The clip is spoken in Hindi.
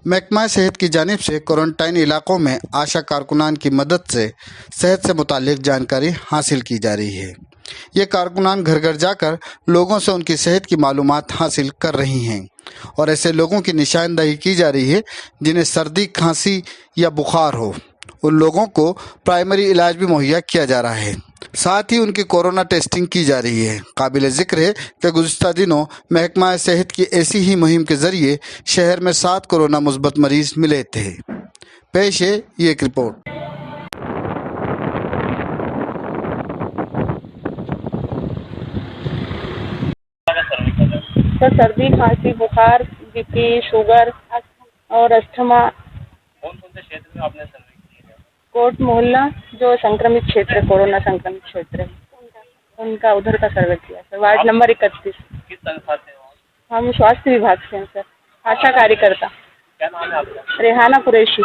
महकमा सेहत की जानिब से क्वारंटाइन इलाकों में आशा कारकुनान की मदद से सेहत से मुतालिक जानकारी हासिल की जा रही है। ये कारकुनान घर घर जाकर लोगों से उनकी सेहत की मालूमात हासिल कर रही हैं और ऐसे लोगों की निशानदही की जा रही है जिन्हें सर्दी, खांसी या बुखार हो। उन लोगों को प्राइमरी इलाज भी मुहैया किया जा रहा है, साथ ही उनकी कोरोना टेस्टिंग की जा रही है। काबिल ज़िक्र है कि गुज़िश्ता दिनों महकमा सेहत की ऐसी ही मुहिम के ज़रिए शहर में 7 कोरोना मुस्बत मरीज मिले थे। पेश है ये एक रिपोर्ट। तो सर्दी, खांसी, बुखार, बीपी, शुगर और अस्थमा। कौन कौन से क्षेत्र में आपने सर्वे किए हैं? कोट मोहल्ला जो संक्रमित क्षेत्र है, कोरोना संक्रमित क्षेत्र है, उनका उधर का सर्वे किया सर। Ward number 31। किस संस्था से हो? हम स्वास्थ्य विभाग से हैं सर, आशा कार्यकर्ता। क्या नाम है आपका? रेहाना कुरैशी।